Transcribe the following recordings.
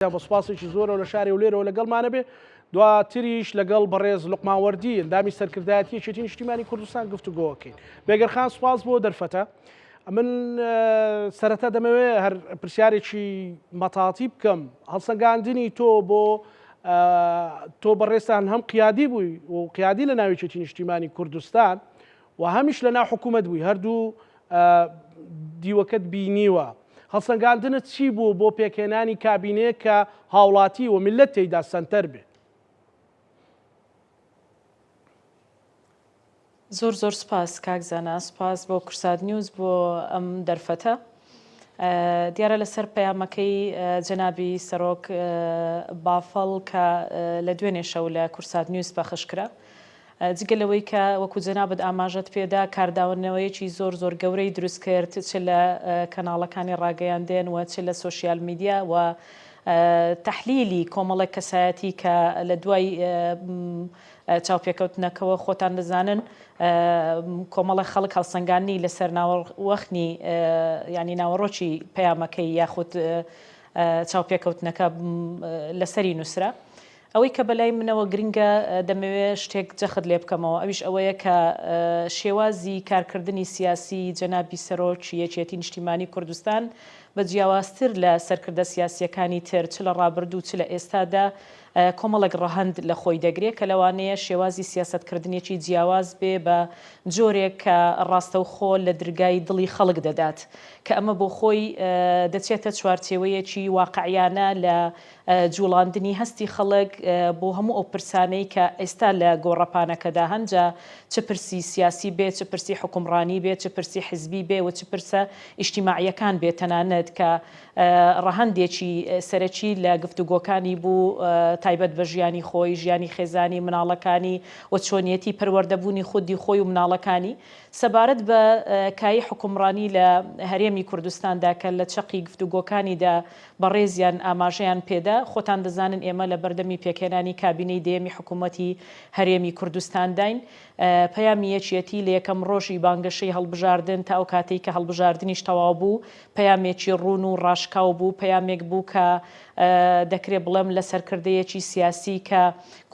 بە سوپاسێکی زۆرە لە شاری و لێرەوە لەگەڵمانە بێ دواتریش لەگەڵ بەڕێز لوقماوەردی ئەندامی سەرکردایەتی یەکێتی نیشتیمانی کوردستان گفتوگۆکەین. بێگەرخان سوپاس بۆ دەرفەتە. من سەرەتا دەمەوێت هەر پرسیارێکی مەتاتی بکەم. هەڵسەنگاندنی تۆ بۆ تۆ بەڕێستان هەم قیادی بووی و قیادی لە ناو یەکێتی نیشتیمانی کوردستان و هەمیش لە ناو حکوومەت بووی، هەردوو دیوەکەت بینیوە. هەڵسەنگاندنت چی بوو بۆ پێکهێنانی کابینەیە کە هاوڵاتی و میلەت تێیدا سەنتەر بێ؟ زۆر زۆر سپاس کاکزانە، سپاس بۆ کورسات نیوز بۆ ئەم دەرفەتە. دیارە لەسەر پەیامەکەی جەنابی سەرۆک بافەڵ کە لە دوێنێ شەو لە کورسات نیوز پەخشکرا، جگەلەوەی کە وەکو جەنابەت ئاماژەت پێدا کارداوەنەوەیەکی زۆر زۆر گەورەی دروست کرد، چ لە کەناڵەکانی ڕاگەیاندێن و چ لە سۆشیال میدیا و تەحلیلی کۆمەڵێک کەسایەتی کە لە دوای چاوپێکەوتنەکەەوە خۆتان دەزانن کۆمەڵی خەڵک هەڵسەنگانی لەسەر ناوەوەخنی ینی ناوەڕۆکی پەیامەکەی یاخود چاوپێکەوتنەکە لەسەری نووسرا. ئەوەی کە بەلای منەوە گرنگە دەمەوێت شتێک جەخت لێ بکەمەوە، ئەویش ئەوەیە کە شێوازی کارکردنی سیاسی جەنابی سەرۆک یەکێتی نیشتیمانی کوردستان بە جیاوازتر لە سەرکردە سیاسیەکانی تر چ لە ڕابردوو چ لە ئێستادا کۆمەڵێک ڕەهەند لە خۆی دەگرێت کە لەوانەیە شێوازی سیاسەتکردنیەکی جیاواز بێ بە جۆرێک کە ڕاستەوخۆ لە دەرگای دڵی خەڵک دەدات، کە ئەمە بۆ خۆی دەچێتە چوارچێوەیەکی واقعیانە لە جوڵاندنی هەستی خەڵک بۆ هەموو ئەو پرسانەی کە ئێستا لە گۆڕەپانەکەدا هەنجە چ پرسی سیاسی بێت، چ پرسی حکومڕانی بێت، چ پرسی حزبی بێ و چ پرسە ئیجتیماعیەکان بێت تەنانەت کە ڕەهەندێکی سەرەکی لە گفتوگۆکانی بوو تایبەت بە ژیانی خۆی، ژیانی خێزانی مناڵەکانی و چۆنیەتی پەروەردەبوونی خودی خۆی و مناڵەکانی سەبارەت بە کای حکومڕانی لە هەرێمی کوردستاندا کە لە چەقی گفتوگۆکانیدا بەڕێزیان ئاماژەیان پێدا. خۆتان دەزانن ئێمە لە بەردەمی پێکهێنانی کابینەی دەیەمی حکوومەتی هەرێمی کوردستانداین. پەیامی یەکێتی لە یەکەم ڕۆژی بانگەشەی هەڵبژاردن تا ئەو کاتێک کە هەڵبژاردنیش تەواو بوو، پەیامێکی ڕوون و ڕاشکاو بوو، پەیامێک بوو کە دەکرێت بڵێم لە سەرکردەیەکی سیاسی کە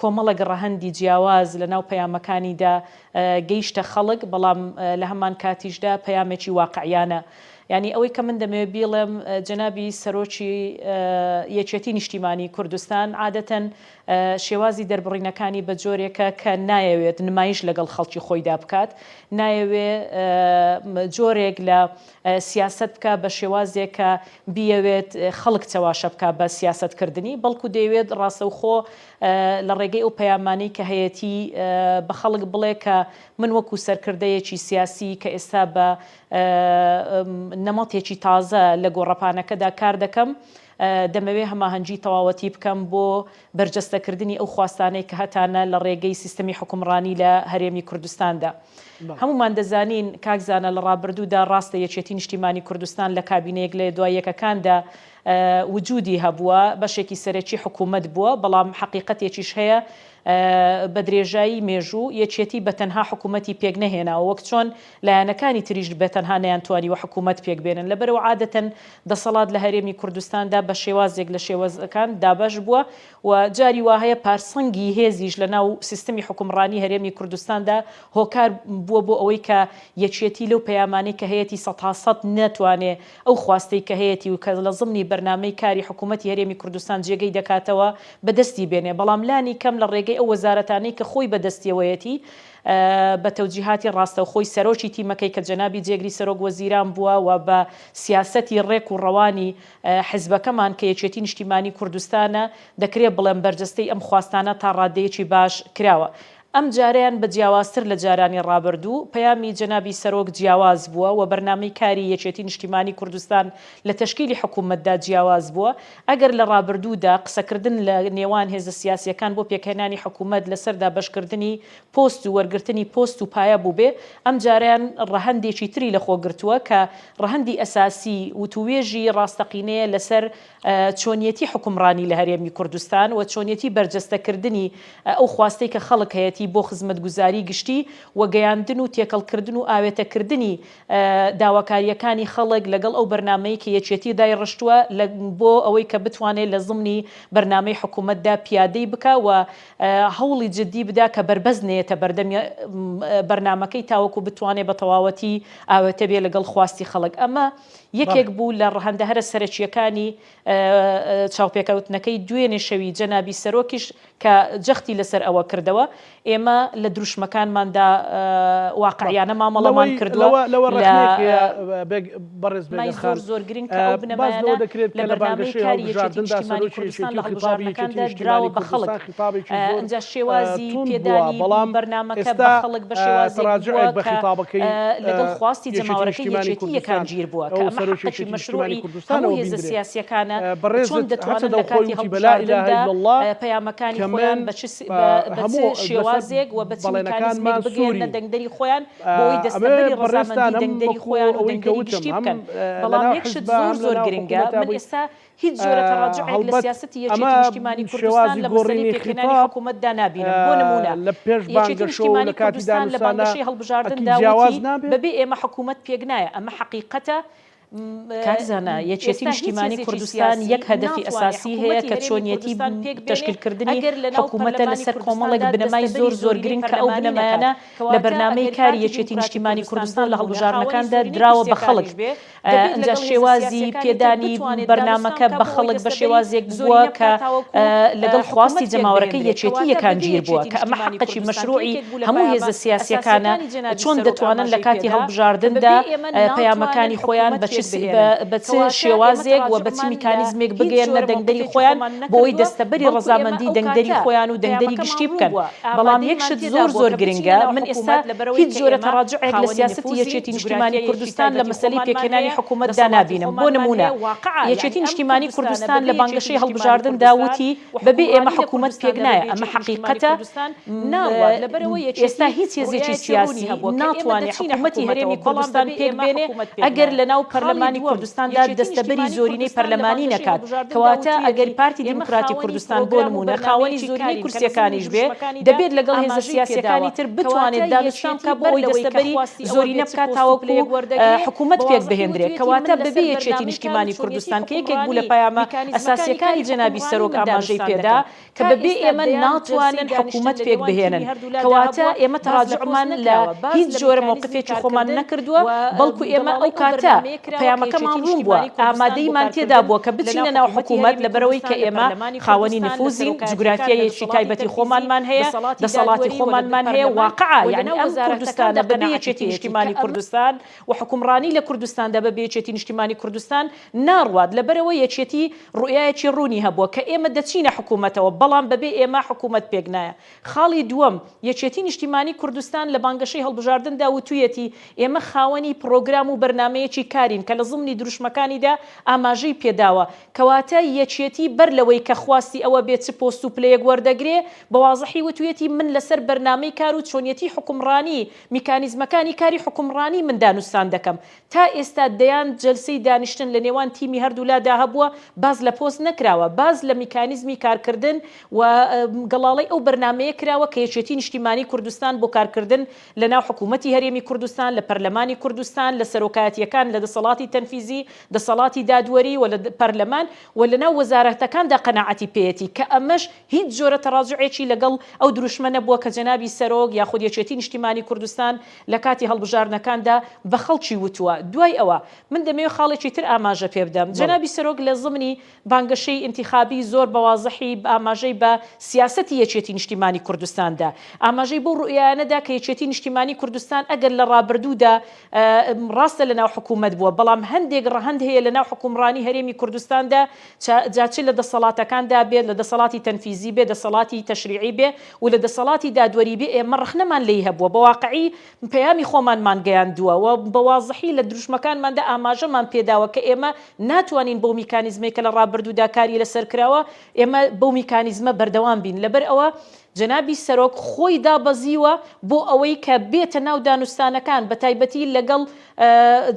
کۆمەڵێک ڕەهەندی جیاواز لە ناو پەیامەکانیدا گەیشتە خەڵک، بەڵام لە هەمان کاتیشدا پەیامێکی واقعیانە. ینی ئەوەی کە من دەمەوێت بیڵێم جەنابی سەرۆکی یەکێتی نیشتیمانی کوردستان عادەتەن شێوازی دەربڕینەکانی بە جۆرێکە کە نایەوێت نمایش لەگەڵ خەڵکی خۆیدا بکات، نایەوێت جۆرێک لە سیاست بکە بە شێوازێک کە بیەوێت خەڵک چەواشە بکە بە سیاستکردنی، بەڵکو دەیەوێت ڕاستەوخۆ لە ڕێگەی ئەو پەیامانەی کە هەیەی بە خەڵک بڵێ کە من وەکو سەرکردەیەکی سیاسی کە ئێستا بە نەمەڵێکی تازە لە گۆڕەپانەکەدا کار دەکەم، دەمەوێت هەماهەنگی تەواوەتی بکەم بۆ بەرجەستەکردنی ئەو خواستانەی کە هەتانە لە ڕێگەی سیستەمی حکومڕانی لە هەرێمی کوردستاندا. هەمومان دەزانین کاکزانە لە ڕابردوودا ڕاستە یەکێتی نیشتیمانی کوردستان لە کابینەیەک لە دوایەکەکاندا وجودی هەبووە، بەشێکی سەرەکی حکوومەت بووە، بەڵام حەقیقەتێکیش هەیە بە درێژایی مێژوو یەکێتی بە تەنها حکوومەتی پێک نەهێناوە، وەک چۆن لایەنەکانی تریش بە تەنها نەیانتوانی و حکوومەت پێک بێنن. لەبەرەوە عادەتەن دەسەڵات لە هەرێمی کوردستاندا بە شێوازێک لە شێوەزەکان دابەش بووە و جاری وا هەیە پارسەنگی هێزیش لە ناو سیستەمی حکومڕانی هەرێمی کوردستاندا هۆکار بووە بۆ ئەوەی کە یەکێتی لەو پەیامانەی کە هەیەی 100% نەتوانێت ئەو خواستەی کە هەیەی و کە لە ضمنی بەرنامەی کاری حکوومەتی هەرێمی کوردستان جێگەی دەکاتەوە بەدەستی بێنێ، بەڵام لانی کەم لە ڕێگەی ئەو وەزارەتانەی کە خۆی بەدەستیەوەیەتی بە تەوجیهاتی ڕاستەوخۆی سەرۆکی تیمەکەی کە جەنابی جێگری سەرۆک وەزیران بووە و بە سیاسەتی ڕێک و ڕەوانی حیزبەکەمان کە یەکێتی نیشتیمانی کوردستانە دەکرێت بڵێم بەرجەستەی ئەم خواستانە تا ڕادەیەکی باش کراوە. ئەم جاریان بە جیاوازتر لە جارانی ڕابردوو پەیامی جەنابی سەرۆک جیاواز بووە و بەرنامەی کاری یەکێتی نیشتیمانی کوردستان لە تەشکیلی حکوومەتدا جیاواز بووە. ئەگەر لە ڕابردوودا قسەکردن لە نێوان هێزە سیاسیەکان بۆ پێکهێنانی حکوومەت لەسەردا بەشکردنی پۆست و وەرگرتنی پۆست و پایە بوو بێ، ئەم جاریان ڕەهەندێکی تری لە خۆگرتووە کە ڕەهەندی ئەساسی وتوێژی ڕاستەقینەیە لەسەر چۆنیەتی حکومڕانی لە هەرێمی کوردستان و چۆنیەتی بەرجەستەکردنی ئەو خواستەی کە خەڵک هەیەی سیاسەتی بۆ خزمەتگوزاری گشتی و گەیاندن و تێکەڵکردن و ئاوێتەکردنی داواکاریەکانی خەڵک لەگەڵ ئەو بەرنامەی کە یەکێتی دایڕشتووە بۆ ئەوەی کە بتوانێت لە زمنی بەرنامەی حکوومەتدا پیادەی بکە و هەوڵی جددی بدا کە بربەز نێتە بەردەمی بەرنمەکەی تاوەکو بتوانێت بە تەواوەتی ئاوێتە بێ لەگەڵ خواستی خەڵک. ئەمە یەکێک بوو لە ڕەهەندە هەرە سەرەکیەکانی چاوپێکەوتنەکەی دوێنێ شەوی جەنابی سەرۆکیش کە جەختی لەسەر ئەوە کردەوە. ئێمە لە دروشمەکانماندا واقعیانە مامەڵەمان کردووە زۆر گرنگ کە ئەو بنەمایانە لە بەرنامەی کاری یەکێتی نیشتیمانی کوردستان لە هەڵبژاردنەکاندا دراوە بە خەڵک. ئەنجا شێوازی پێدانی بەرنامەکە بە خەڵک بە شێوازێک لەگەڵ خواستی جەماوەرەکەی یەکێتی یەکان گیر بووە کە ئەمە حقی مەشروعی هەموو هێزە سیاسیەکانە چۆن دەتوانن لە کاتی هەڵبژاردندا پەیامەکانی خۆیان بە شێوازێک و بە میکانیزمێک بگەێنە دەنگدەری خۆیان بۆی دەستەبەری ڕەزامەندی دەنگدەری خۆیان و دەنگدەری گشتی بکەن. بەڵام یەکشت زۆر گرنگە من ئێستا هیچ جۆرە تەڕاجعێک لە سیاسەتی یەکێتی نیشتیمانی کوردستان لە مەسەلەی پێکهێنانی حکوومەتدا نابینم. بۆ نمونە یەکێتی نیشتیمانی کوردستان لە بانگەشەی هەڵبژاردندا وتی بەبێ ئێمە حکوومەت پێک نایە. ئەمە حەقیقەتە. کارزانە یەکێتی نیشتیمانی کوردستان یەک هەدەفی ئەساسی هەیە کە چۆنیەتی تەشکیلکردنی حکوومەتە لەسەر کۆمەڵێک بنەمای زۆر گرنگ کە ئەو بنەمایانە لە بەرنامەی کاری یەکێتی نیشتیمانی کوردستان لە هەڵبژاردنەکاندا دراوە بە خەڵک. ئەنجا شێوازی پێدانی بەرنامەکە بە خەڵک بە شێوازێک بووە کە لەگەڵ خواستی جەماوەرەکەی یەکێتی یەکان گیر بووە کە ئەمە حقەکی مەشروعی هەموو هێزە سیاسیەکانە چۆن دەتوانن لە کاتی هەڵبژاردندا پەیامەکانی خۆیان بە چ شێوازێک و بە چ میکانیزمێک بگەێنە دەنگدەری خۆیان بۆی دەستەبەری ڕەزامەندی دەنگدەری خۆیان و دەنگدەری گشتی بکەن. بەڵام یەکشت زۆر گرنگە من ئێستا هیچ جۆرە تەڕاجعێک لە سیاسەتی یەکێتی نیشتیمانی کوردستان لە مەسەلەی پێکهێنانی حکوومەتدا نابینم. بۆ نمونە یەکێتی نیشتیمانی کوردستان لە بانگەشەی هەڵبژاردندا وتی بەبێ ئێمە حکوومەت پێک نایە. ئەمە حەقیقەتە. ئێستا هیچ هێزێکی سیاسی ناتوانێت حکوومەتی هەرێمی کوردستان پێک بێنێ ئەگەر لەناو پەرلەمانی کوردستاندا دەستەبەری زۆرینەی پەرلەمانی نەکات. کەواتە ئەگەر پارتی دیموکراتی کوردستان بۆ نمونە خاوەنی زۆرینەی کورسیەکانیش بێ دەبێت لەگەڵ هێزە سیاسیەکانی تر بتوانێت دانیشتوان بکات بۆ ئەوی دەستەبەری زۆرینە بکات تاوەکو حکوومەت پێک بهێنرێت. کەواتە بەبێ یەکێتی نیشتیمانی کوردستان کە یەکێک بوو لە پەیامە ئەساسیەکانی جەنابی سەرۆک ئاماژەی پێدا کە بەبێ ئێمە ناتوانن حکوومەت پێک بهێنن. کەواتە ئێمە تەڕاجعمان لە هیچ جۆرە موقفێکی خۆمان نەکردووە بەڵکو ئێمە ئەو کاتە پەیامەکەمان ڕوون بووە ئامادەیمان تێدا بووە کە بچینە ناو حکوومەت لەبەرەوەی کە ئێمە خاوەنی نفوزی جوگرافیایەکی تایبەتی خۆمانمان هەیە دەسەڵاتی خۆمانمان هەیە واقعا یعنی ئەم کوردستانە بەبێ یەکێتی نیشتیمانی کوردستان و حکومڕانی لە کوردستاندا بەبێ یەکێتی نیشتیمانی کوردستان ناڕوات لەبەرەوە یەکێتی ڕوئایەکی ڕوونی هەبووە کە ئێمە دەچینە حکوومەتەوە بەڵام بەبێ ئێمە حکوومەت پێک نایە. خاڵی دووەم یەکێتی نیشتیمانی کوردستان لە بانگەشەی هەڵبژاردندا وتویەتی ئێمە خاوەنی پرۆگرام و بەرنامەیەکی کارین کە لە زمنی دروشمەکانیدا ئاماژەی پێداوە. کەواتە یەکێتی بەر لەوەی کە خواستی ئەوە بێت چ پۆست و پلەیەک وەردەگرێ بە واضحی وتویەتی من لەسەر بەرنامەی کار و چۆنیەتی حکومڕانی میکانیزمەکانی کاری حکومڕانی من دانوستان دەکەم. تا ئێستا دەیان جەلسەی دانیشتن لە نێوان تیمی هەردوولادا هەبووە باز لە پۆست نەکراوە باز لە میکانیزمی کارکردن و گەڵاڵی ئەو بەرنامەیە کراوە کە یەکێتی نیشتیمانی کوردستان بۆ کارکردن لەناو حکوومەتی هەرێمی کوردستان لە پەرلەمانی کوردستان لە سەرۆکایەتیەکان لە دەسەڵاتی تەنفیزی دەسەڵاتی دادوەری و لە پەرلەمان و لەناو وەزارەتەکاندا قەناعەتی پێیەتی کە ئەمەش هیچ جۆرە تەڕاجعێکی لەگەڵ ئەو دروشمە نەبووە کە جەنابی سەرۆک یاخود یەکێتی نیشتیمانی کوردستان لە کاتی هەڵبژاردنەکاندا بە خەڵکی وتووە. دوای ئەوە من دەمەوێت خاڵێکی تر ئاماژە پێ بدەم. جەنابی سەرۆک لە زمنی بانگەشەی ئینتیخابی زۆر بە واضحی ئاماژەی بە سیاسەتی یەکێتی نیشتیمانی کوردستاندا ئاماژەی بۆ ڕوئیانەدا کە یەکێتی نیشتیمانی کوردستان ئەگەر لە ڕابردوودا ڕاستە لەناو حکوومەت بووە بەڵام هەندێک ڕەهەند هەیە لەناو حکومڕانی هەرێمی کوردستاندا جاچ لە دەسەڵاتەکاندا بێت لە دەسەڵاتی تەنفیزی بێ دەسەڵاتی تەشریعی بێ و لە دەسەڵاتی دادوەری بێ ئێمە ڕخنەمان لێی هەبووە بە واقعی پەیامی خۆمانمان گەیاندووە و بە واضحی لە دروشمەکانماندا ئاماژەمان پێداوە کە ئێمە ناتوانین بۆ میکانیزمێک کە لە ڕابردوودا کاری لەسەر کراوە ئێمە بەو میکانیزمە بەردەوام بین. لەبەر ئەوە جەنابی سەرۆک خۆی دابەزیوە بۆ ئەوەی کە بێتە ناو دانوستانەکان بە تایبەتی لەگەڵ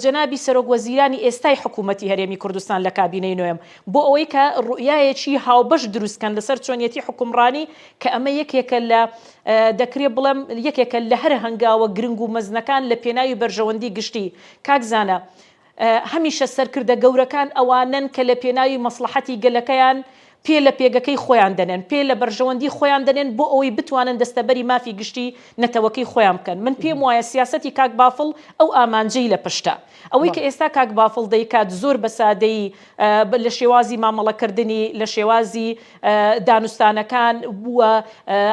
جەنابی سەرۆک وەزیرانی ئێستای حکوومەتی هەرێمی کوردستان لە کابینەی نوێم بۆ ئەوەی کە ڕوئایەکی هاوبەش دروستکەن لەسەر چۆنیەتی حکومڕانی کە ئەمە یەکێکە لە دەکرێت بڵێم یەکێکە لە هەر هەنگاوە گرنگ و مەزنەکان لە پێناوی بەرژەوەندی گشتی کاکزانە هەمیشە سەرکردە گەورەکان ئەوانن کە لە پێناوی مەسلحەتی گەلەکەیان پێ لە پێگەکەی خۆیان دەنێن پێ لە بەرژەوەندی خۆیان دەنێن بۆ ئەوەی بتوانن دەستەبەری مافی گشتی نەتەوەکەی خۆیان بکەن من پێم وایە سیاسەتی کاک بافڵ ئەو ئامانجەی لە پشتە ئەوەی کە ئێستا کاک بافڵ دەیکات زۆر بەسادەی لە شێوازی مامەڵەکردنی لە شێوازی دانوستانەکان بووە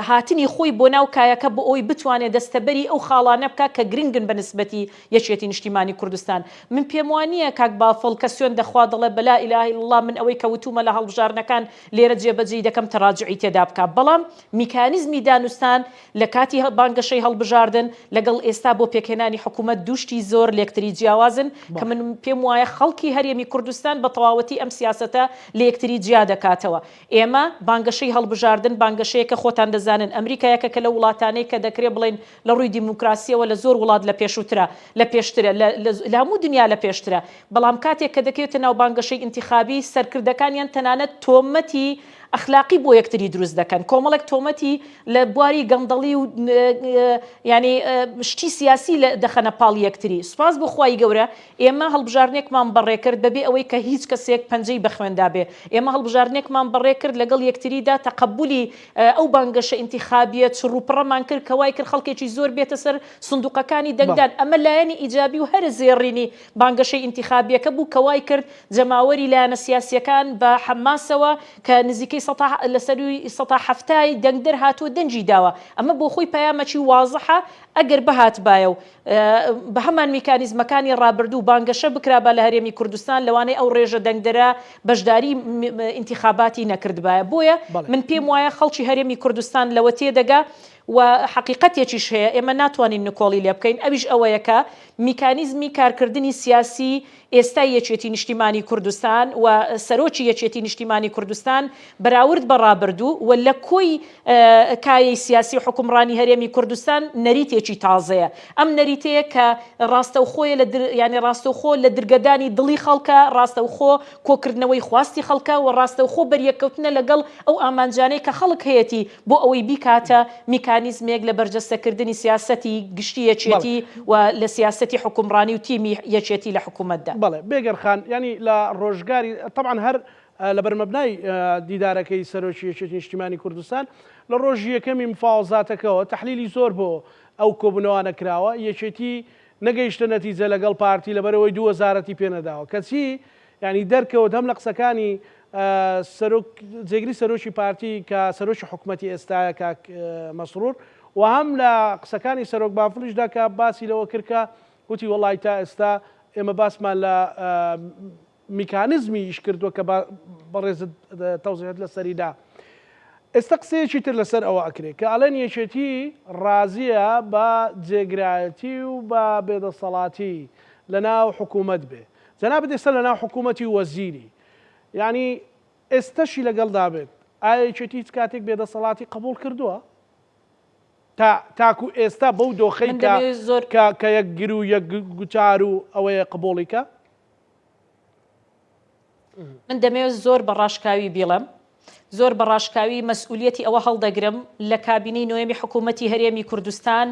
هاتنی خۆی بۆ ناو کایەکە بۆ ئەوی بتوانێت دەستەبەری ئەو خاڵانە بکە کە گرنگن بە نسبەتی یەکێتی نیشتیمانی کوردستان من پێم وانییە کاک بافڵ کە سوێن دەخوا دەڵێ بەلا ئیلاهە ئیلڵا من ئەوەی کەوتومە لە هەڵبژارنەکان لێرە جێبەجێ دەکەم تەراجعی تێدا بکە بەڵام میکانیزمی دانوستان لە کاتی بانگەشەی هەڵبژاردن لەگەڵ ئێستا بۆ پێکهێنانی حکوومەت دوشتی زۆر لێکتری جیاوازن کە من پێم وایە خەڵکی هەرێمی کوردستان بە تەواوەتی ئەم سیاسەتە لە یەکتری جیا دەکاتەوە ئێمە بانگەشەی هەڵبژاردن بانگەشەیەکە خۆتان دەزانن ئەمریکایەکە کە لە وڵاتانەی کە دەکرێت بڵێن لە ڕووی دیموکراسیەوە لە زۆر وڵات لە پێشووترە لە پێشترە لە هەموو دنیا لە پێشترە بەڵام کاتێک کە دەکەوێتە ناو بانگەشەی ئینتیخابی سەرکردەکانیان تەنانەت تۆمەتی ئەخلاقی بۆ یەکتری دروست دەکەن کۆمەڵێک تۆمەتی لە بواری گەندەڵی و ینی شتی سیاسی دەخەنە پاڵ یەکتری سوپاس بۆ خوای گەورە ئێمە هەڵبژارنێکمان بەڕێکرد بەبێ ئەوەی کە هیچ کەسێک پەنجەی بەخوێندا بێ ئێمە هەڵبژارنێکمان بەڕێکرد لەگەڵ یەکتریدا تەقبولی ئەو بانگەشە ئینتیخابیە چڕوپڕەمان کرد کەوای کرد خەڵکێکی زۆر بێتە سەر سندوقەکانی دەنگدان ئەمە لایەنی ئیجابی و هەرە زێڕینی بانگەشەی ئینتیخابیەکە بوو کەوای کرد جەماوەری لایەنە سیاسیەکان بە حەماسەوە کە نزیکەی لەسەروی 170 دەنگدەر هاتووە دەنجی داوە ئەمە بۆ خۆی پەیامەکی وازەحە ئەگەر بەهات بایە و بە هەمان میکانیزمەکانی ڕابردوو بانگەشە بکرابە لە هەرێمی کوردستان لەوانەیە ئەو ڕێژە دەنگدەرە بەشداری ئینتیخاباتی نەکردبایە بۆیە من پێم وایە خەڵکی هەرێمی کوردستان لەوە تێدەگا و حقیقەتێکیش هەیە ئێمە ناتوانین نکۆڵی لێ بکەین ئەویش ئەوەیەکە میکانیزمی کارکردنی سیاسی ئێستا یەکێتی نیشتیمانی کوردستان و سەرۆکی یەکێتی نیشتیمانی کوردستان بەراورد بە ڕابردوو و لە کۆی کایەی سیاسی حکومڕانی هەرێمی کوردستان نەریتێکی تازەیە ئەم نەریتەیە کە ڕاستەوخۆیە ینی ڕاستەوخۆ لە درگەدانی دڵی خەڵکە ڕاستەوخۆ کۆکردنەوەی خواستی خەڵکە و ڕاستەوخۆ بەریەکەوتنە لەگەڵ ئەو ئامانجانەی کە خەڵک هەیەی بۆ ئەوەی بیکاتە میکانیزمێک لە بەرجەستەکردنی سیاسەتی گشتی یەکێتی و لە سیاسەتی حکومڕانی و تیمی یەکێتی لە حکوومەتدا بەڵێ بێگەرخان ینی لە ڕۆژگاری طبعاً هەر لە بەرمەبنای دیدارەکەی سەرۆکی یەکێتی نیشتیمانی کوردستان لە ڕۆژی یەکەمی مفاوەزاتەکەەوە تەحلیلی زۆر بۆ ئەو کۆبوونەوانە کراوە یەکێتی نەگەیشتە نەتیجە لەگەڵ پارتی لەبەرەوەی دوو وەزارەتی پێنەداوە کەچی ینی دەرکەوت هەم لە قسەکانی جێگری سەرۆکی پارتی کە سەرۆکی حکوومەتی ئێستاە کاک مەسرور و هەم لە قسەکانی سەرۆک بافڵیشدا کە باسی لەوە کردکە وتی وەڵای تا ئێستا ئێمە باسمان لە میکانیزمی ئیش کردووە کە بەڕێزت تەوزیحت لە سەریدا ئێستا قسەیەکی تر لەسەر ئەوە ئەکرێت کە ئەڵێن یەکێتی ڕازیە بە جێگرایەتی و بە بێدەسەڵاتی لەناو حکوومەت بێ جەنابەت ئێستا لەناو حکوومەتی وەزیری یعنی ئێستەشی لەگەڵدا بێت ئایا یەکێتی هیچ کاتێک بێدەسەڵاتی قبول کردووە تاکو ئێستا بەو دۆخەی کە یەک گر و یەک گوتار و ئەوەیە قبوڵیکە من دەمەوێت زۆر بە ڕاشکاوی بیڵم زۆر بە ڕاشکاوی مەسئولیەتی ئەوە هەڵدەگرم لە کابینەی نوێمی حکوومەتی هەرێمی کوردستان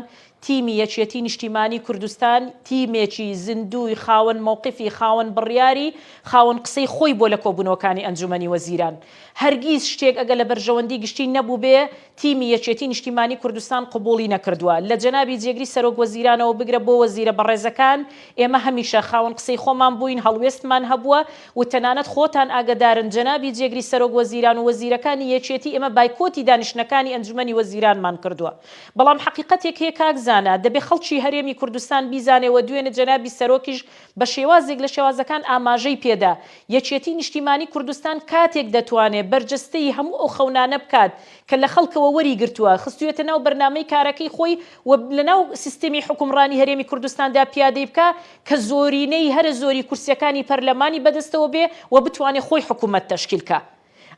تیمی یەکێتی نیشتیمانی کوردستان تیمێکی زیندووی خاوەن مووقفی خاوەن بڕیاری خاوەن قسەی خۆی بۆ لە کۆبوونەوەکانی ئەنجومەنی وەزیران هەرگیز شتێک ئەگە لە بەرژەوەندی گشتی نەبوو بێ تیمی یەکێتی نیشتیمانی کوردستان قبوڵی نەکردووە لە جەنابی جێگری سەرۆک وەزیرانەوە بگرە بۆ وەزیرە بەڕێزەکان ئێمە هەمیشە خاوەن قسەی خۆمان بووین هەڵوێستمان هەبووە و تەنانەت خۆتان ئاگدارن جەنابی جێگری سەرۆک وەزیران و وەزیرەکانی یەکێتی ئێمە بایکۆتی دانیشتنەکانی ئەنجومەنی وەزیرانمان کردووە بەڵام حقیقەتێک هەیە کاکزانە دەبێ خەڵکی هەرێمی کوردستان بیزانێەوە دوێنێ جەنابی سەرۆکیش بە شێوازێک لە شێوازەکان ئاماژەی پێدا یەکێتی نیشتیمانی کوردستان کاتێک دەتوانێت بەرجەستەی هەموو ئەو خەونانە بکات کە لە خەڵکەوە وەری گرتووە خستوێتە ناو بەرنامەی کارەکەی خۆی و لەناو سیستەمی حکومڕانی هەرێمی کوردستاندا پیادەی بکە کە زۆرینەی هەرە زۆری کورسیەکانی پەرلەمانی بەدەستەوە بێ و بتوانێت خۆی حکوومەت تەشکیل بکە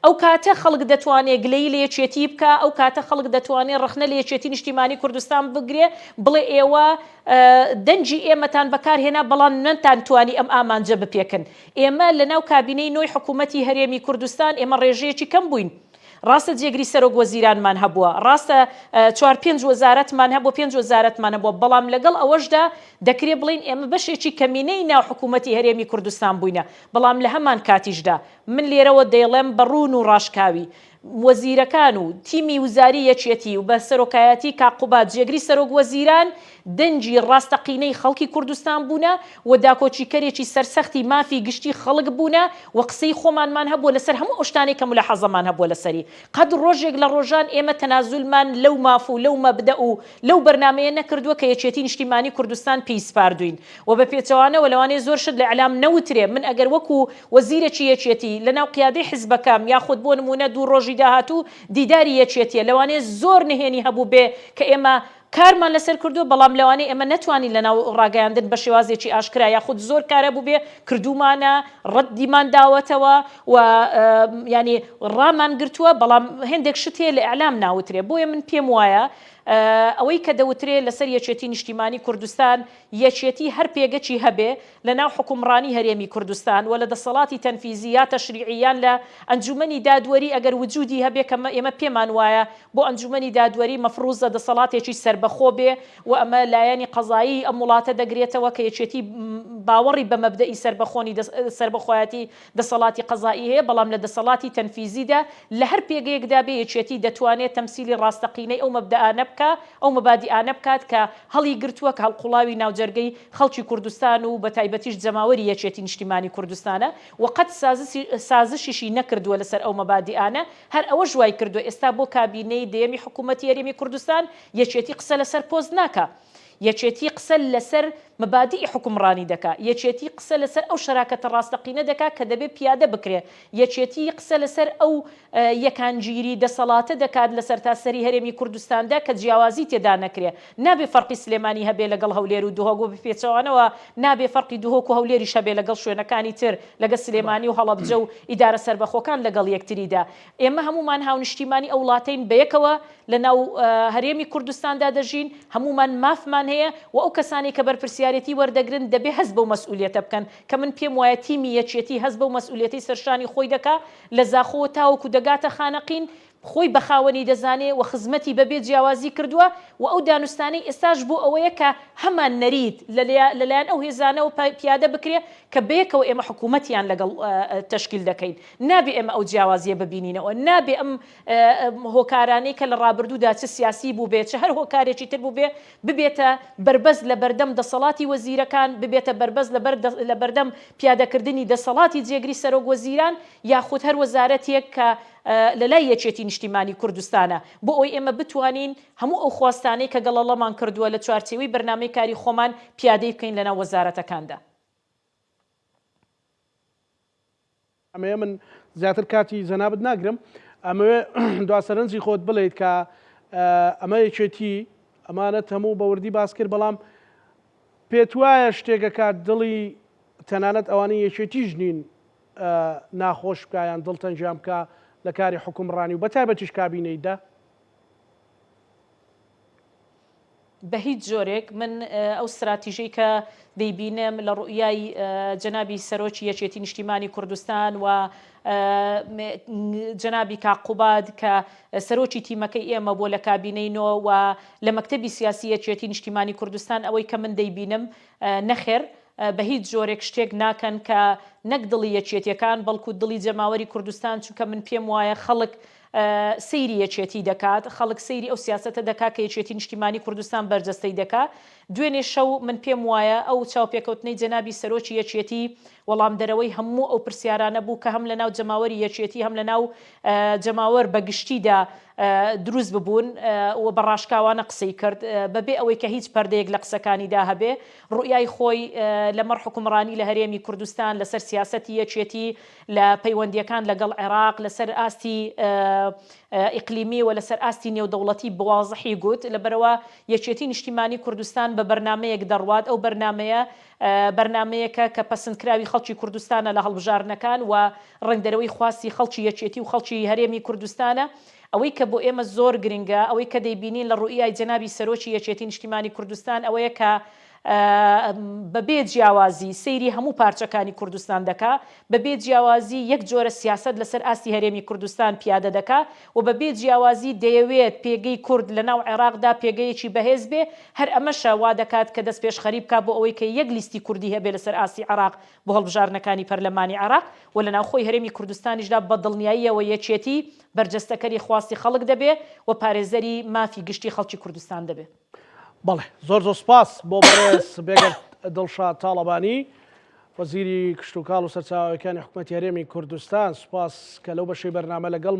ئەو کاتە خەڵک دەتوانێت گلەی لە یەکێتی بکە، ئەو کاتە خەڵک دەتوانێت ڕخنە لە یەکێتی نیشتیمانی کوردستان بگرێ، بڵێ ئێوە دەنجی ئێمەتان بەکارهێنا بەڵام نەتان توانی ئەم ئامانجە بپێکن. ئێمە لەناو کابینەی نۆی حکوومەتی هەرێمی کوردستان ئێمە ڕێژەیەکی کەم بووین. ڕاستە جێگری سەرۆک وەزیرانمان هەبووە، ڕاستە 4-5 وەزارەتمان هەبوو، 5 وەزارەتمان هەبووە، بەڵام لەگەڵ ئەوەشدا دەکرێت بڵین ئێمە بەشێکی کەمینەی ناو حکوومەتی هەرێمی کوردستان بووینە. بەڵام لە هەمان کاتیشدا من لێرەوە دەیڵێم بەڕوون و ڕاشکاوی وەزیرەکان و تیمی وزاری یەکێتی و بە سەرۆکایەتی کاقوبات جێگری سەرۆک وەزیران دەنجی ڕاستەقینەی خەڵکی کوردستان بوونە و داکۆچیکەرێکی سەرسەختی مافی گشتی خەڵک بوونە و قسەی خۆمانمان هەبووە لەسەر هەموو ئەو کە مولەحەزەمان هەبووە لەسەری. قەد ڕۆژێک لە ڕۆژان ئێمە تەنازولمان لەو ماف و لەو مەبدە و لەو بەرنامەیە نەکردووە کە یەکێتی نیشتیمانی کوردستان پێی سپاردوین و بە پێچەوانەوە لەوانەیە زۆر شت لە ئەعلام نەوترێ. من ئەگەر وەکو وەزیرێکی یەکێتی لەناو قیادەی حیزبەکەم یاخود بۆ نمونە 2 ڕۆژی داهاتوو دیداری یەکێتیە، لەوانەیە زۆر نهێنی هەبوو بێ کە ئێمە کارمان لەسەر کردو، بەڵام لەوانەیە ئێمە نەتوانین لەناو ڕاگەیاندن بە شێوازێکی ئاشکرا یاخود زۆر کارە بوو بێ کردومانە ڕەدیمان داوەتەوە و ینی ڕامان گرتووە، بەڵام هێندێک شت هەیە لە ئەعلام ناوترێ. بۆیە من پێم وایە ئەوەی کە دەوترێت لەسەر یەکێتی نیشتیمانی کوردستان یەکێتی هەر پێگەچی هەبێ لەناو حکومڕانی هەرێمی کوردستان و لە دەسەڵاتی تەنفیزیات تەشریعیان لە ئەنجومەنی دادوەری ئەگەر وجودی هەبێ کە ئێمە پێمان وایە بۆ ئەنجومەنی دادوەری مەفروزە دەسەڵاتێکی سربەخۆ بێ و ئەمە لایەنی قەزایی ئەم وڵاتە دەگرێتەوە کە یەکێتی باوەڕی بە مەبدەئی سربەخۆیەتی دەسەڵاتی قەزایی هەیە، بەڵام لە دەسەڵاتی تەنفیزیدا لە هەر پێگەیەکدا بێ یەکێتی دەتوانێت تەمسیلی ڕاستەقینەی ئەو مەبدەانە بکە، ئەو مەبادیئانە بکات کە هەڵی گرتووە کە هەڵقوڵاوی ناوجەرگەی خەڵکی کوردستان و بە تایبەتیش جەماوەری یەکێتی نیشتیمانی کوردستانە و قەت سازشیشی نەکردووە لەسەر ئەو مەبادیئانە. هەر ئەوە ژوای کردووە ئێستا بۆ کابینەی دەیەمی حکوومەتی هەرێمی کوردستان یەکێتی قسە لەسەر پۆست ناکە، یەکێتی قسە لەسەر مەبادی حکومڕانی دەکا، یەکێتی قسە لەسەر ئەو شەراکەتە ڕاستەقینە دەکا کە دەبێت پیادە بکرێ، یەکێتی قسە لەسەر ئەو یەکانگیری دەسەڵاتە دەکات لە سەرتاسەری هەرێمی کوردستاندا کە جیاوازی تێدا نەکرێ. نابێ فەرقی سلێمانی هەبێ لەگەڵ هەولێر و دوهۆک بۆ بپێچەوانەوە، نابێ فەرقی دوهۆک و هەولێریش هەبێ لەگەڵ شوێنەکانی تر لەگەڵ سلێمانی و هەڵەبجە و ئیدارە سەربەخۆکان لەگەڵ یەکتریدا. ئێمە هەمومان هاونیشتیمانی ئەو وڵاتەین بەیەکەوە لەناو هەرێمی کوردستاندا دەژین، هەمومان مافمان هەیە و ئەو کەسانی کە بەرپرسیارەتی وەردەگرن دەبێ هەست بەو مەسئولیەتە بکەن کە من پێم وایە تیمی یەکێتی هەست بەو مەسئولیەتی سەرشانی خۆی دەکا لە زاخۆوە تاوەکو دەگاتە خانەقین خۆی بەخاوەنی دەزانێ و خزمەتی بەبێ جیاوازی کردووە و ئەو دانوستانەی ئێستاش بۆ ئەوەیە کە هەمان نەریت لەلایەن ئەو هێزانەوە پیادە بکرێ کە بەیەکەوە ئێمە حکوومەتیان لەگەڵ تەشکیل دەکەین. نابێ ئێمە ئەو جیاوازیە ببینینەوە، نابێ ئەم هۆکارانەی کە لە ڕابردوودا چ سیاسی بوو بێت چه هەر هۆکارێکی تر بوو بێ ببێتە بربەز لە بەردەم دەسەڵاتی وەزیرەکان، ببێتە بربەز لە بەردەم پیادەکردنی دەسەڵاتی جێگری سەرۆک وەزیران یاخود هەر وەزارەتێک کە لەلای یەکێتی نیشتیمانی کوردستانە بۆ ئەوی ئێمە بتوانین هەموو ئەو خواستانەی کە گەڵەڵەمان کردووە لە چوارچێوەی بەرنامەی کاری خۆمان پیادەی بکەین لەناو وەزارەتەکاندا. ئەمەیە من زیاتر کاتی جەنابەت ناگرم، ئەمەوێ دواسەرنجی خۆت بڵێیت کە ئەمە یەکێتی ئەمانەت هەموو بەوردی باس کرد، بەڵام پێت وایە شتێکەکە دڵی تەنانەت ئەوانەی یەکێتیش نین ناخۆش بکایان دڵتەنجام بکە لە کاری حکومڕانی و بەتایبەتیش کابینەیدا؟ بە هیچ جۆرێک من ئەو استراتیژەی کە دەیبینم لە ڕوئیای جەنابی سەرۆکی یەکێتی نیشتیمانی کوردستان و جەنابی کاقوباد کە سەرۆکی تیمەکەی ئێمە بۆ لە کابینەینەوە و لە مەکتەبی سیاسی یەکێتی نیشتیمانی کوردستان ئەوەی کە من دەیبینم نەخێر بە هیچ جۆرێک شتێک ناکەن کە نەک دڵی یەکێتیەکان بەڵکو دڵی جەماوەری کوردستان، چونکە من پێم وایە خەڵک سەیری یەکێتی دەکات، خەڵک سەیری ئەو سیاسەتە دەکات کە یەکێتی نیشتیمانی کوردستان بەرجەستەی دەکات. دوێنێ شەو من پێم وایە ئەو چاوپێکەوتنەی جەنابی سەرۆکی یەکێتی وەڵام دەرەوەی هەموو ئەو پرسیارانە بوو کە هەم لە ناو جەماوەری یەکێتی هەم لە ناو جەماوەر بەگشتیدا دروست ببوون و بەڕاشکاوانە قسەی کرد بەبێ ئەوەی کە هیچ پەردەیەک لە قسەکانیدا هەبێ. ڕوئیای خۆی لەمەڕ حکومڕانی لە هەرێمی کوردستان لەسەر سیاسەتی یەکێتی لە پەیوەندیەکان لەگەڵ عێراق لەسەر ئاستی ئیقلیمی و لەسەر ئاستی نێودەوڵەتی بوازحی گوت، لەبەرەوە یەکێتی نیشتیمانی کوردستان بە بەرنمەیەک دەڕوات ئەو بەرنمەیە بەرنمەیەکە کە پەسەندکراوی خەڵکی کوردستانە لە هەڵبژارنەکان و ڕنگدەرەوەی خواستی خەڵکی یەکێتی و خەڵکی هەرێمی کوردستانە ئەوەی کە بۆ ئێمە زۆر گرنگە ئەوەی کە دەیبینین لە ڕوئیای جەنابی سەرۆکی یەکێتی نیشتیمانی کوردستان ئەوەیە کە بەبێ جیاوازی سەیری هەموو پارچەکانی کوردستان دەکا بەبێ جیاوازی یەک جۆرە سیاست لەسەر ئاستی هەرێمی کوردستان پیادە دەکا و بەبێ جیاوازی دەیەوێت پێگەی کورد لە ناو عێراقدا پێگەیەکی بەهێز بێ هەر ئەمەشە وا دەکات کە دەست پێش خەریب کا بۆ ئەوەی کە یەک لیستی کوردی هەبێ لەسەر ئاستی عێراق بۆ هەڵبژارنەکانی پەرلەمانی عێراق و لە ناوخۆی هەرێمی کوردستانیشدا بە دڵنیاییەوە یەکێتی بەرجەستەکەری خواستی خەڵک دەبێ و پارێزەری مافی گشتی خەڵکی کوردستان دەبێ. بەڵێ زۆر سپاس بۆ بەڕێز بێگەر دڵشاد تاڵەبانی وەزیری کشت و کاڵ و سەرچاوەکانی حکوومەتی هەرێمی کوردستان. سپاس کە لەو بەشەی بەرنامە لەگەڵ